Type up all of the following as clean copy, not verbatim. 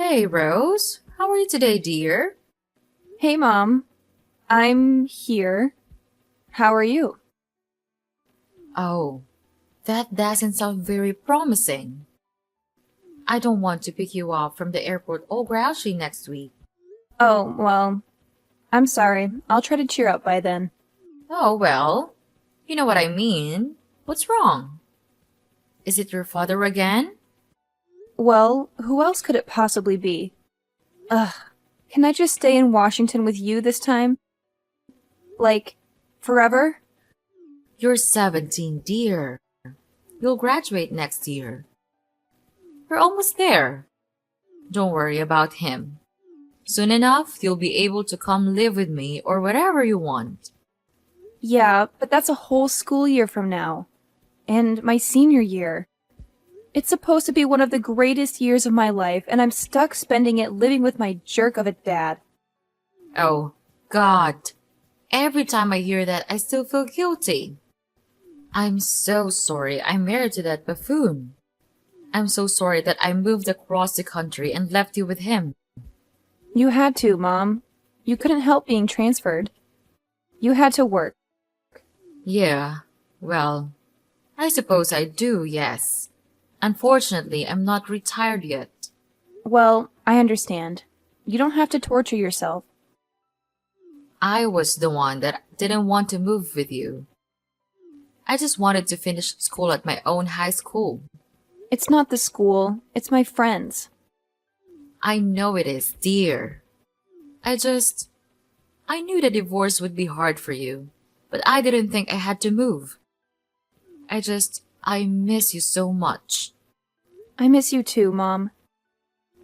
Hey, Rose. How are you today, dear? Hey, Mom. I'm here. How are you? Oh, that doesn't sound very promising. I don't want to pick you up from the airport all grouchy next week. Oh, well, I'm sorry. I'll try to cheer up by then. Oh, well, you know what I mean. What's wrong? Is it your father again? Well, who else could it possibly be? Ugh. Can I just stay in Washington with you this time? Like, forever? You're 17, dear. You'll graduate next year. We're almost there. Don't worry about him. Soon enough, you'll be able to come live with me or whatever you want. Yeah, but that's a whole school year from now. And my senior year. It's supposed to be one of the greatest years of my life, and I'm stuck spending it living with my jerk of a dad. Oh, God. Every time I hear that, I still feel guilty. I'm so sorry I'm married to that buffoon. I'm so sorry that I moved across the country and left you with him. You had to, Mom. You couldn't help being transferred. You had to work. Yeah, well, I suppose I do, yes. Unfortunately, I'm not retired yet. Well, I understand. You don't have to torture yourself. I was the one that didn't want to move with you. I just wanted to finish school at my own high school. It's not the school, it's my friends. I know it is, dear. I knew the divorce would be hard for you, but I didn't think I had to move. I miss you so much. I miss you too, Mom.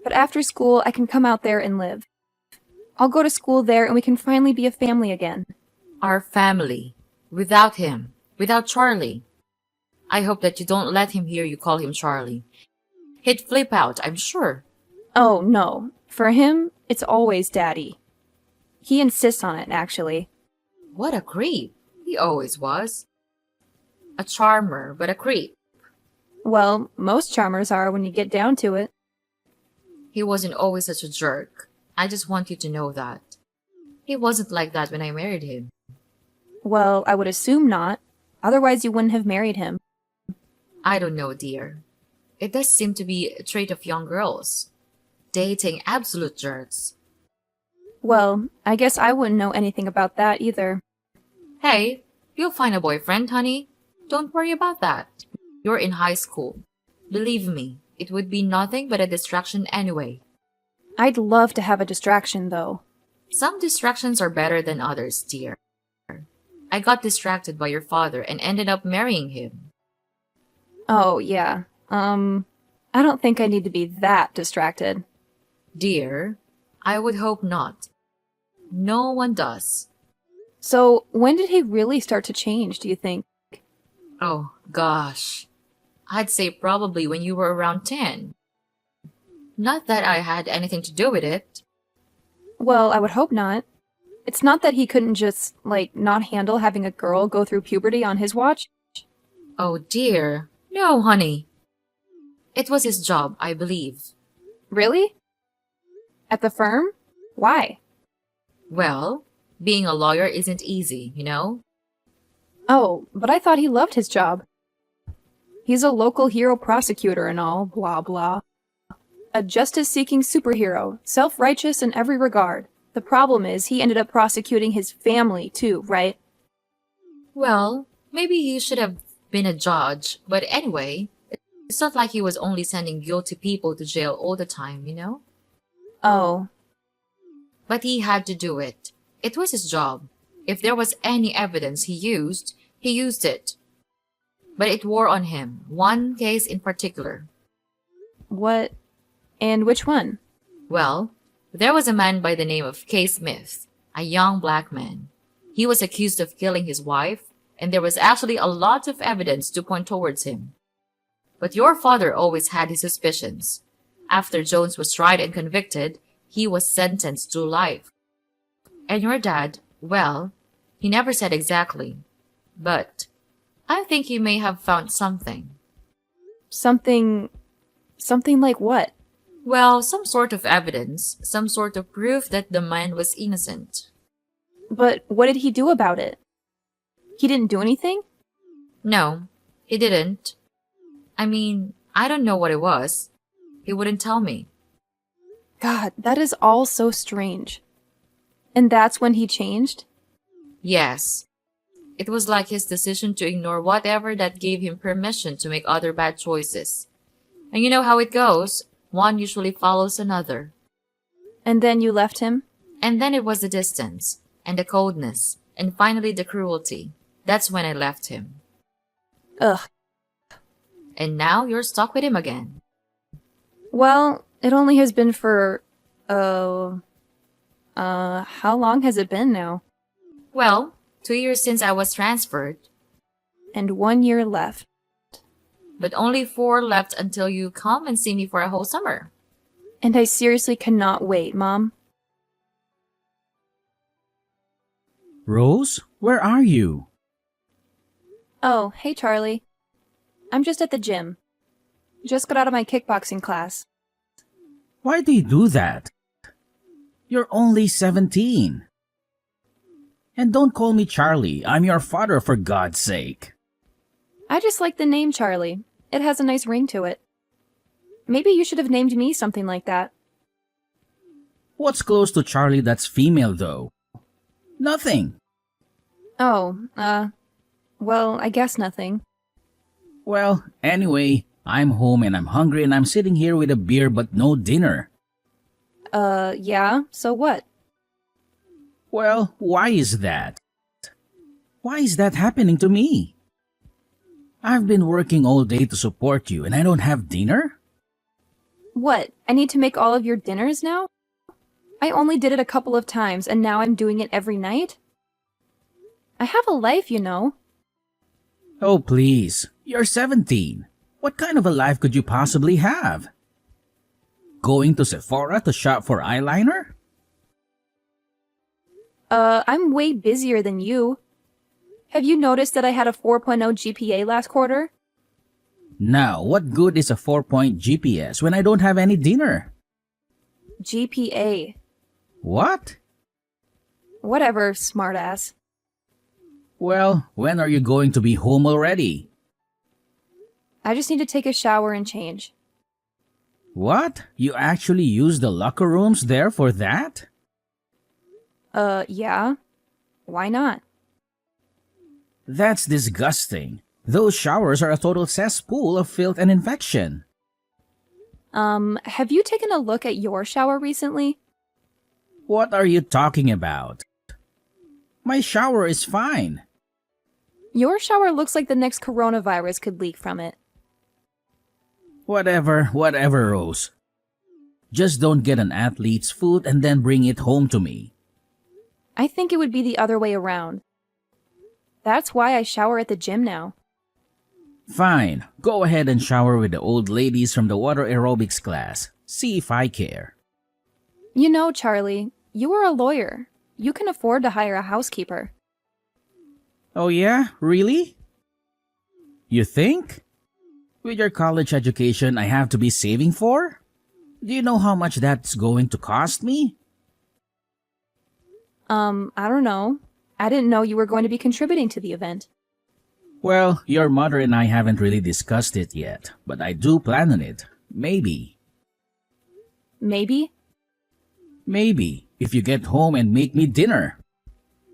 But after school, I can come out there and live. I'll go to school there and we can finally be a family again. Our family. Without him. Without Charlie. I hope that you don't let him hear you call him Charlie. He'd flip out, I'm sure. Oh, no. For him, it's always Daddy. He insists on it, actually. What a creep. He always was. A charmer, but a creep. Well, most charmers are when you get down to it. He wasn't always such a jerk. I just want you to know that. He wasn't like that when I married him. Well, I would assume not. Otherwise, you wouldn't have married him. I don't know, dear. It does seem to be a trait of young girls. Dating absolute jerks. Well, I guess I wouldn't know anything about that either. Hey, you'll find a boyfriend, honey. Don't worry about that. You're in high school. Believe me, it would be nothing but a distraction anyway. I'd love to have a distraction, though. Some distractions are better than others, dear. I got distracted by your father and ended up marrying him. Oh, yeah. I don't think I need to be that distracted. Dear, I would hope not. No one does. So, when did he really start to change, do you think? Oh, gosh. I'd say probably when you were around 10. Not that I had anything to do with it. Well, I would hope not. It's not that he couldn't just, not handle having a girl go through puberty on his watch. Oh, dear. No, honey. It was his job, I believe. Really? At the firm? Why? Well, being a lawyer isn't easy, you know? Oh, but I thought he loved his job. He's a local hero prosecutor and all, blah blah. A justice-seeking superhero, self-righteous in every regard. The problem is he ended up prosecuting his family too, right? Well, maybe he should have been a judge, but anyway, it's not like he was only sending guilty people to jail all the time, you know? Oh. But he had to do it. It was his job. If there was any evidence he used it. But it wore on him, one case in particular. What? And which one? Well, there was a man by the name of Kay Smith, a young black man. He was accused of killing his wife, and there was actually a lot of evidence to point towards him. But your father always had his suspicions. After Jones was tried and convicted, he was sentenced to life. And your dad, well, he never said exactly. But I think he may have found something. Something like what? Well, some sort of evidence, some sort of proof that the man was innocent. But what did he do about it? He didn't do anything? No, he didn't. I mean, I don't know what it was. He wouldn't tell me. God, that is all so strange. And that's when he changed? Yes. It was like his decision to ignore whatever that gave him permission to make other bad choices. And you know how it goes. One usually follows another. And then you left him? And then it was the distance, and the coldness, and finally the cruelty. That's when I left him. Ugh. And now you're stuck with him again. Well, it only has been for, how long has it been now? Well, 2 years since I was transferred, And 1 year left. but only 4 left until you come and see me for a whole summer. And I seriously cannot wait, Mom. Rose, where are you? Oh, hey, Charlie. I'm just at the gym. Just got out of my kickboxing class. Why do you do that? You're only 17. And don't call me Charlie. I'm your father, for God's sake. I just like the name Charlie. It has a nice ring to it. Maybe you should have named me something like that. What's close to Charlie that's female, though? Nothing. Oh, well, I guess nothing. Well, anyway, I'm home and I'm hungry and I'm sitting here with a beer but no dinner. Yeah, so what? Well, why is that? Why is that happening to me? I've been working all day to support you and I don't have dinner? What? I need to make all of your dinners now? I only did it a couple of times and now I'm doing it every night? I have a life, you know. Oh, please. You're 17. What kind of a life could you possibly have? Going to Sephora to shop for eyeliner? I'm way busier than you. Have you noticed that I had a 4.0 GPA last quarter? Now, what good is a 4-point GPS when I don't have any dinner? GPA. What? Whatever, smartass. Well, when are you going to be home already? I just need to take a shower and change. What? You actually use the locker rooms there for that? Yeah. Why not? That's disgusting. Those showers are a total cesspool of filth and infection. Have you taken a look at your shower recently? What are you talking about? My shower is fine. Your shower looks like the next coronavirus could leak from it. Whatever, Rose. Just don't get an athlete's foot and then bring it home to me. I think it would be the other way around. That's why I shower at the gym now. Fine, go ahead and shower with the old ladies from the water aerobics class. See if I care. You know, Charlie, you are a lawyer. You can afford to hire a housekeeper. Oh yeah? Really? You think? With your college education I have to be saving for? Do you know how much that's going to cost me? I don't know. I didn't know you were going to be contributing to the event. Well, your mother and I haven't really discussed it yet, but I do plan on it. Maybe. Maybe? Maybe, if you get home and make me dinner.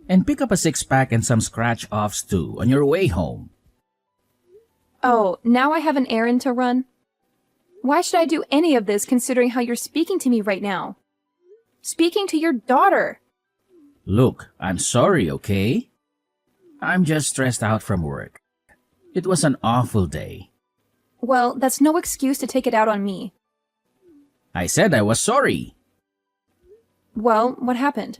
And pick up a 6-pack and some scratch-offs too on your way home. Oh, now I have an errand to run? Why should I do any of this considering how you're speaking to me right now? Speaking to your daughter! Look, I'm sorry, okay? I'm just stressed out from work. It was an awful day. Well, that's no excuse to take it out on me. I said I was sorry. Well, what happened?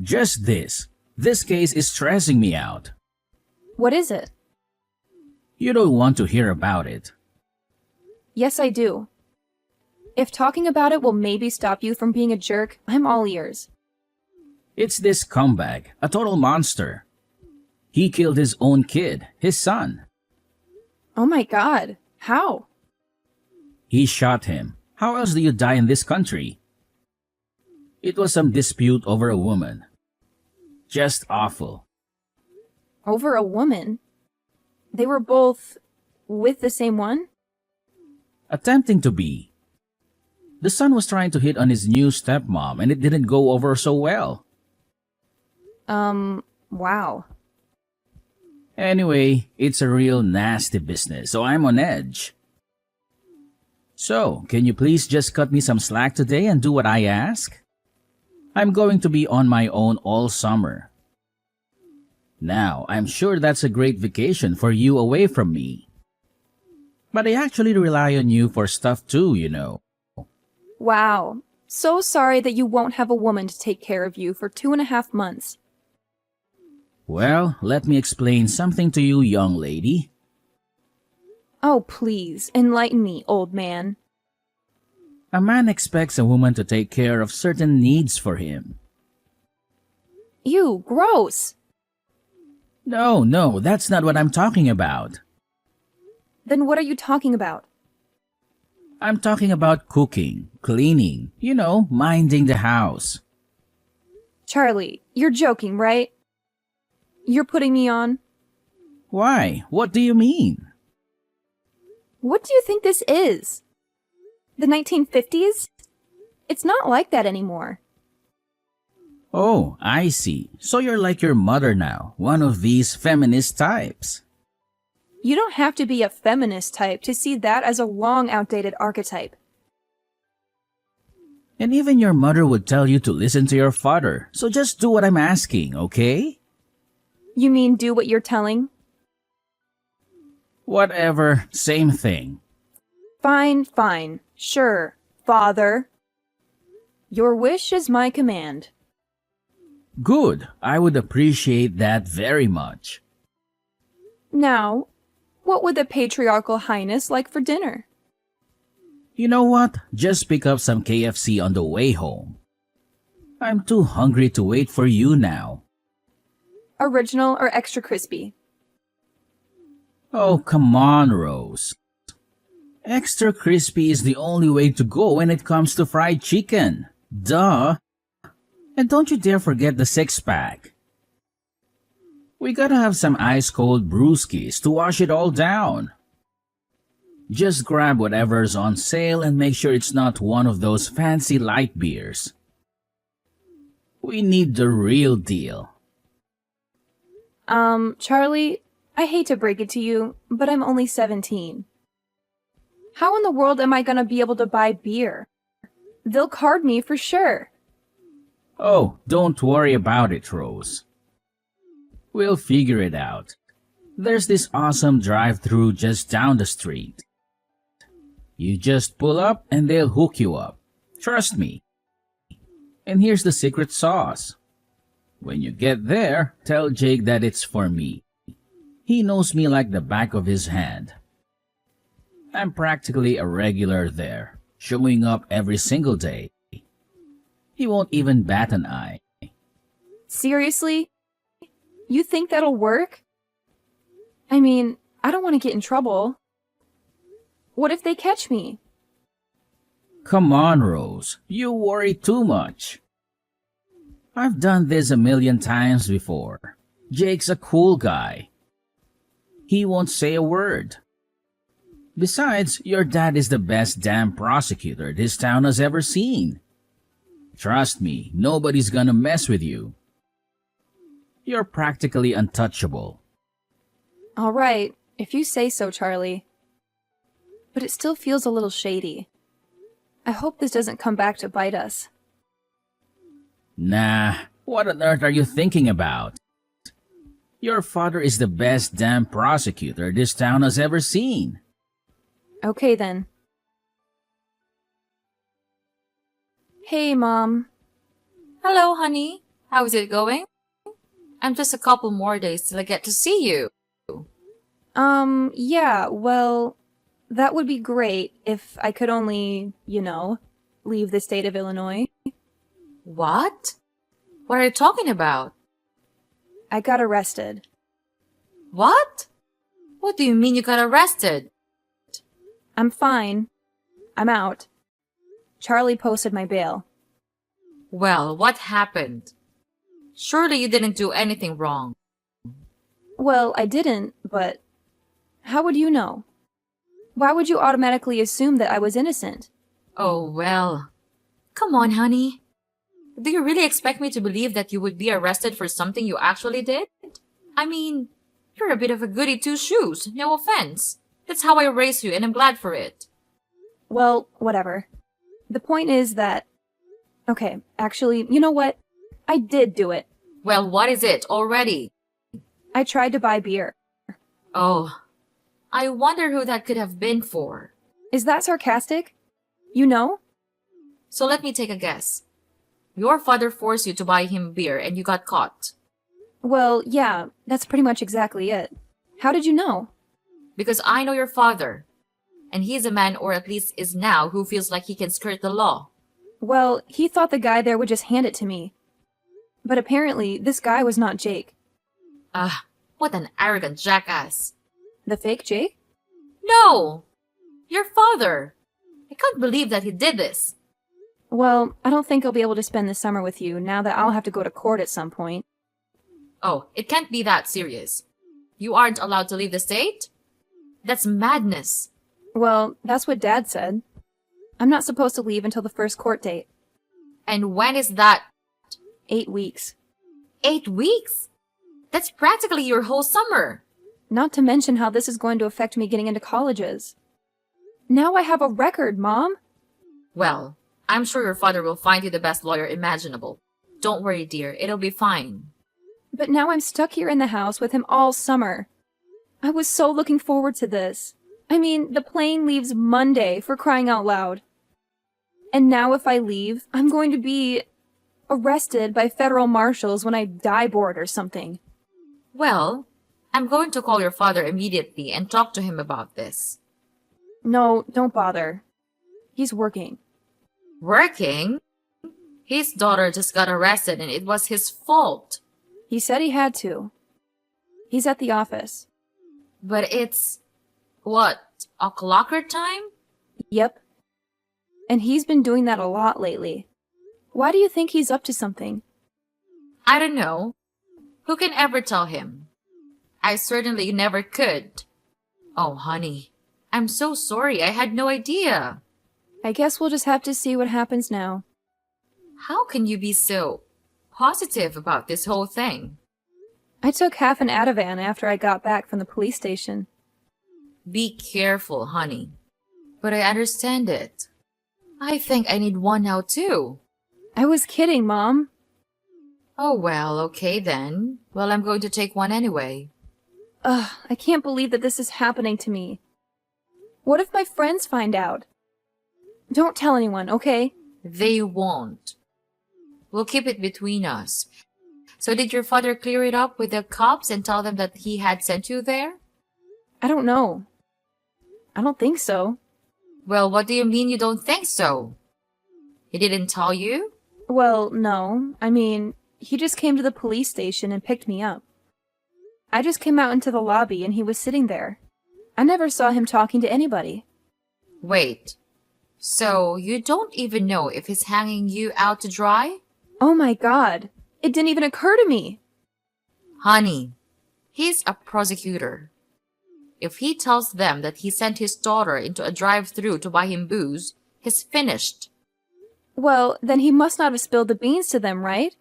Just this. This case is stressing me out. What is it? You don't want to hear about it. Yes, I do. If talking about it will maybe stop you from being a jerk, I'm all ears. It's this scumbag, a total monster. He killed his own kid, his son. Oh my god, how? He shot him, How else do you die in this country? It was some dispute over a woman. Just awful. Over a woman? They were both with the same one? Attempting to be. The son was trying to hit on his new stepmom and it didn't go over so well. Wow. Anyway, it's a real nasty business, so I'm on edge. So, can you please just cut me some slack today and do what I ask? I'm going to be on my own all summer. Now, I'm sure that's a great vacation for you away from me. But I actually rely on you for stuff too, you know. Wow. So sorry that you won't have a woman to take care of you for 2.5 months. Well, let me explain something to you, young lady. Oh, please, enlighten me, old man. A man expects a woman to take care of certain needs for him. Ew, gross. No, that's not what I'm talking about. Then what are you talking about? I'm talking about cooking, cleaning, minding the house. Charlie, you're joking, right? You're putting me on? Why? What do you mean? What do you think this is? The 1950s? It's not like that anymore. Oh, I see. So you're like your mother now, one of these feminist types. You don't have to be a feminist type to see that as a long outdated archetype. And even your mother would tell you to listen to your father, so just do what I'm asking, okay? You mean do what you're telling? Whatever, same thing. Fine. Sure, father. Your wish is my command. Good, I would appreciate that very much. Now, what would the patriarchal highness like for dinner? You know what? Just pick up some KFC on the way home. I'm too hungry to wait for you now. Original or extra crispy? Oh, come on, Rose. Extra crispy is the only way to go when it comes to fried chicken. Duh. And don't you dare forget the 6-pack. We gotta have some ice-cold brewskis to wash it all down. Just grab whatever's on sale and make sure it's not one of those fancy light beers. We need the real deal. Charlie, I hate to break it to you, but I'm only 17. How in the world am I gonna be able to buy beer? They'll card me for sure. Oh, don't worry about it, Rose. We'll figure it out. There's this awesome drive-thru just down the street. You just pull up and they'll hook you up. Trust me. And here's the secret sauce. When you get there, tell Jake that it's for me. He knows me like the back of his hand. I'm practically a regular there, showing up every single day. He won't even bat an eye. Seriously? You think that'll work? I mean, I don't want to get in trouble. What if they catch me? Come on, Rose. You worry too much. I've done this a million times before. Jake's a cool guy. He won't say a word. Besides, your dad is the best damn prosecutor this town has ever seen. Trust me, nobody's gonna mess with you. You're practically untouchable. All right, if you say so, Charlie. But it still feels a little shady. I hope this doesn't come back to bite us. Nah, what on earth are you thinking about? Your father is the best damn prosecutor this town has ever seen. Okay then. Hey, Mom. Hello, honey. How is it going? I'm just a couple more days till I get to see you. Yeah, well, that would be great if I could only, leave the state of Illinois. What? What are you talking about? I got arrested. What? What do you mean you got arrested? I'm fine. I'm out. Charlie posted my bail. Well, what happened? Surely you didn't do anything wrong. Well, I didn't, but how would you know? Why would you automatically assume that I was innocent? Oh, well. Come on, honey. Do you really expect me to believe that you would be arrested for something you actually did? I mean, you're a bit of a goody two-shoes, no offense. That's how I raised you, and I'm glad for it. Well, whatever. The point is that... Okay, actually, you know what? I did do it. Well, what is it already? I tried to buy beer. Oh, I wonder who that could have been for. Is that sarcastic? You know? So let me take a guess. Your father forced you to buy him beer and you got caught. Well, yeah, that's pretty much exactly it. How did you know? Because I know your father. And he's a man, or at least is now, who feels like he can skirt the law. Well, he thought the guy there would just hand it to me. But apparently, this guy was not Jake. Ah, what an arrogant jackass. The fake Jake? No! Your father! I can't believe that he did this. Well, I don't think I'll be able to spend the summer with you now that I'll have to go to court at some point. Oh, it can't be that serious. You aren't allowed to leave the state? That's madness. Well, that's what Dad said. I'm not supposed to leave until the first court date. And when is that? 8 weeks. 8 weeks? That's practically your whole summer. Not to mention how this is going to affect me getting into colleges. Now I have a record, Mom! Well, I'm sure your father will find you the best lawyer imaginable. Don't worry, dear. It'll be fine. But now I'm stuck here in the house with him all summer. I was so looking forward to this. I mean, the plane leaves Monday, for crying out loud. And now if I leave, I'm going to be arrested by federal marshals when I die bored or something. Well, I'm going to call your father immediately and talk to him about this. No, don't bother. He's working. Working? His daughter just got arrested and it was his fault. He said he had to. He's at the office. But it's... what? O'clocker time? Yep. And he's been doing that a lot lately. Why do you think he's up to something? I don't know. Who can ever tell him? I certainly never could. Oh, honey. I'm so sorry. I had no idea. I guess we'll just have to see what happens now. How can you be so positive about this whole thing? I took half an Ativan after I got back from the police station. Be careful, honey. But I understand it. I think I need one now, too. I was kidding, Mom. Oh, well, okay then. Well, I'm going to take one anyway. Ugh, I can't believe that this is happening to me. What if my friends find out? Don't tell anyone, okay? They won't. We'll keep it between us. So did your father clear it up with the cops and tell them that he had sent you there? I don't know. I don't think so. Well, what do you mean you don't think so? He didn't tell you? Well, no. I mean, he just came to the police station and picked me up. I just came out into the lobby and he was sitting there. I never saw him talking to anybody. Wait. So you don't even know if he's hanging you out to dry? Oh my God. It didn't even occur to me. Honey, he's a prosecutor. If he tells them that he sent his daughter into a drive-thru to buy him booze, he's finished. Well, then he must not have spilled the beans to them, right?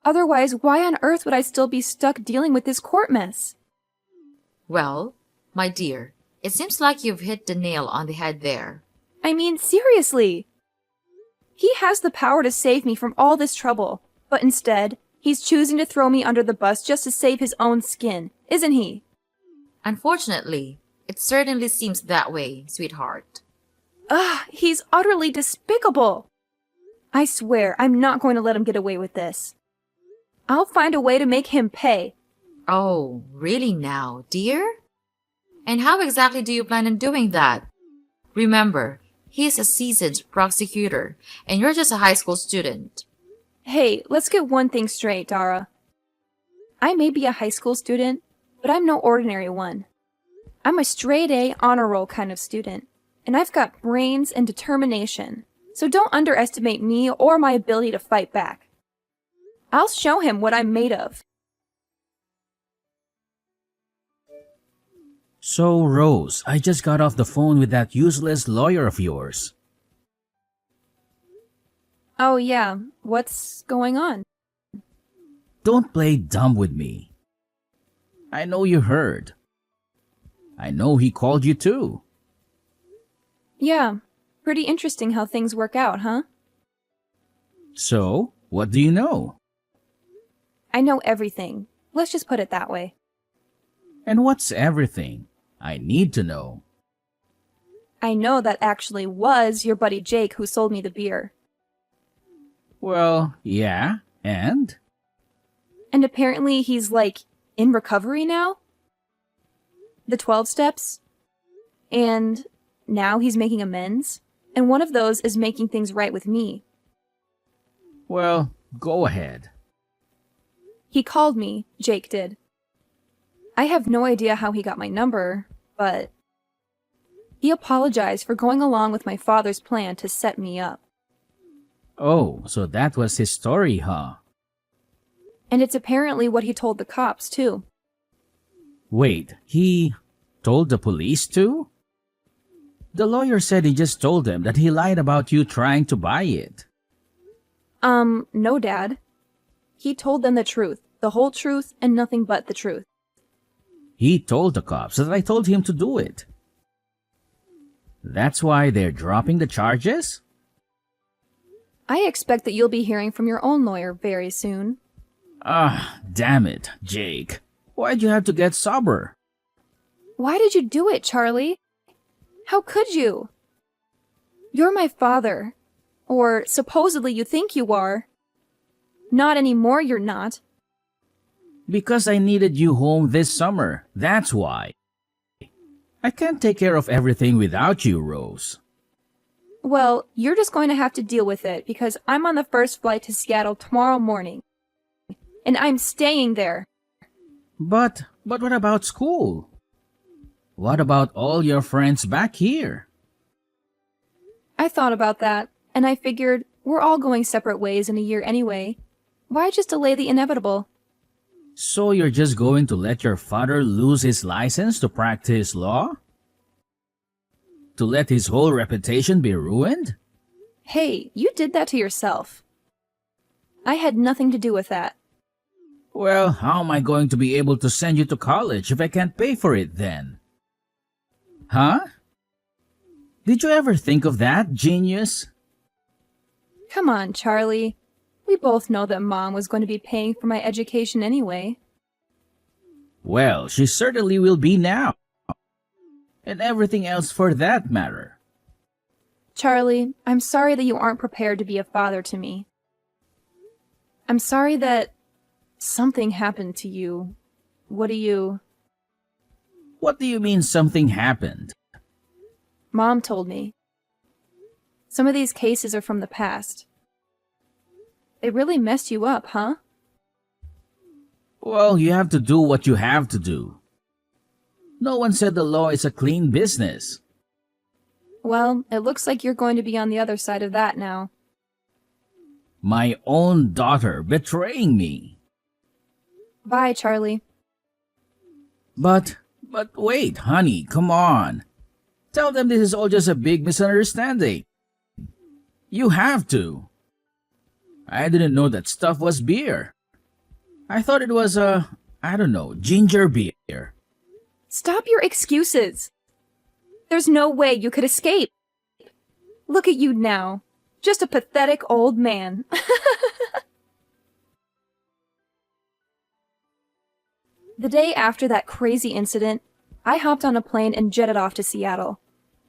Otherwise, why on earth would I still be stuck dealing with this court mess? Well, my dear, it seems like you've hit the nail on the head there. I mean, seriously. He has the power to save me from all this trouble, but instead, he's choosing to throw me under the bus just to save his own skin, isn't he? Unfortunately, it certainly seems that way, sweetheart. Ugh, he's utterly despicable. I swear, I'm not going to let him get away with this. I'll find a way to make him pay. Oh, really now, dear? And how exactly do you plan on doing that? Remember, he's a seasoned prosecutor, and you're just a high school student. Hey, let's get one thing straight, Dara. I may be a high school student, but I'm no ordinary one. I'm a straight A honor roll kind of student, and I've got brains and determination. So don't underestimate me or my ability to fight back. I'll show him what I'm made of. So, Rose, I just got off the phone with that useless lawyer of yours. Oh yeah, what's going on? Don't play dumb with me. I know you heard. I know he called you too. Yeah, pretty interesting how things work out, huh? So, what do you know? I know everything. Let's just put it that way. And what's everything? I need to know. I know that actually was your buddy Jake who sold me the beer. Well, yeah, and? And apparently he's like in recovery now? The 12 steps? And now he's making amends? And one of those is making things right with me. Well, go ahead. He called me, Jake did. I have no idea how he got my number, but he apologized for going along with my father's plan to set me up. Oh, so that was his story, huh? And it's apparently what he told the cops, too. Wait, he told the police too? The lawyer said he just told them that he lied about you trying to buy it. No, Dad. He told them the truth, the whole truth, and nothing but the truth. He told the cops that I told him to do it. That's why they're dropping the charges? I expect that you'll be hearing from your own lawyer very soon. Ah, damn it, Jake. Why'd you have to get sober? Why did you do it, Charlie? How could you? You're my father. Or supposedly you think you are. Not anymore, you're not. Because I needed you home this summer. That's why. I can't take care of everything without you, Rose. Well, you're just going to have to deal with it because I'm on the first flight to Seattle tomorrow morning. And I'm staying there. But what about school? What about all your friends back here? I thought about that, and I figured we're all going separate ways in a year anyway. Why just delay the inevitable? So you're just going to let your father lose his license to practice law? To let his whole reputation be ruined? Hey, you did that to yourself. I had nothing to do with that. Well, how am I going to be able to send you to college if I can't pay for it then? Huh? Did you ever think of that, genius? Come on, Charlie. We both know that Mom was going to be paying for my education anyway. Well, she certainly will be now. And everything else for that matter. Charlie, I'm sorry that you aren't prepared to be a father to me. I'm sorry that something happened to you. What do you... What do you mean something happened? Mom told me. Some of these cases are from the past. They really messed you up, huh? Well, you have to do what you have to do. No one said the law is a clean business. Well, it looks like you're going to be on the other side of that now. My own daughter betraying me. Bye, Charlie. But wait, honey, come on. Tell them this is all just a big misunderstanding. You have to. I didn't know that stuff was beer. I thought it was ginger beer. Stop your excuses. There's no way you could escape. Look at you now. Just a pathetic old man. The day after that crazy incident, I hopped on a plane and jetted off to Seattle,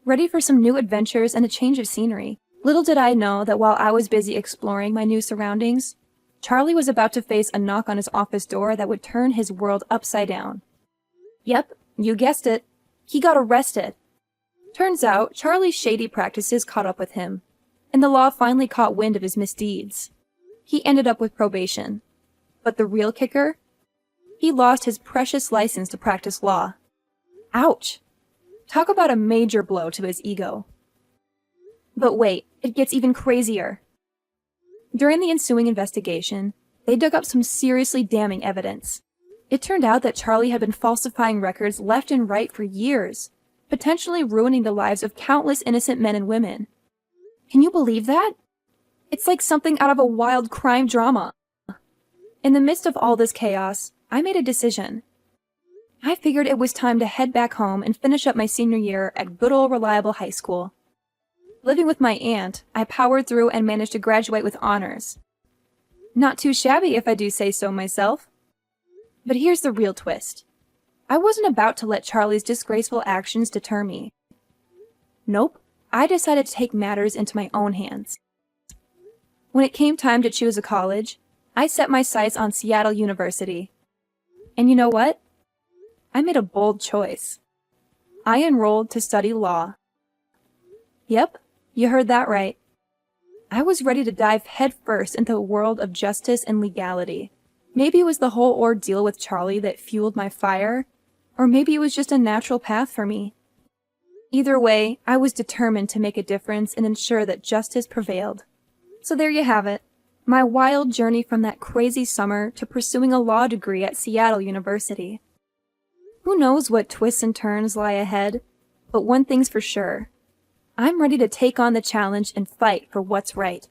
ready for some new adventures and a change of scenery. Little did I know that while I was busy exploring my new surroundings, Charlie was about to face a knock on his office door that would turn his world upside down. Yep, you guessed it. He got arrested. Turns out, Charlie's shady practices caught up with him, and the law finally caught wind of his misdeeds. He ended up with probation. But the real kicker? He lost his precious license to practice law. Ouch! Talk about a major blow to his ego. But wait, it gets even crazier. During the ensuing investigation, they dug up some seriously damning evidence. It turned out that Charlie had been falsifying records left and right for years, potentially ruining the lives of countless innocent men and women. Can you believe that? It's like something out of a wild crime drama. In the midst of all this chaos, I made a decision. I figured it was time to head back home and finish up my senior year at good old reliable high school. Living with my aunt, I powered through and managed to graduate with honors. Not too shabby if I do say so myself. But here's the real twist. I wasn't about to let Charlie's disgraceful actions deter me. Nope, I decided to take matters into my own hands. When it came time to choose a college, I set my sights on Seattle University. And you know what? I made a bold choice. I enrolled to study law. Yep, you heard that right. I was ready to dive headfirst into a world of justice and legality. Maybe it was the whole ordeal with Charlie that fueled my fire, or maybe it was just a natural path for me. Either way, I was determined to make a difference and ensure that justice prevailed. So there you have it, my wild journey from that crazy summer to pursuing a law degree at Seattle University. Who knows what twists and turns lie ahead, but one thing's for sure. I'm ready to take on the challenge and fight for what's right.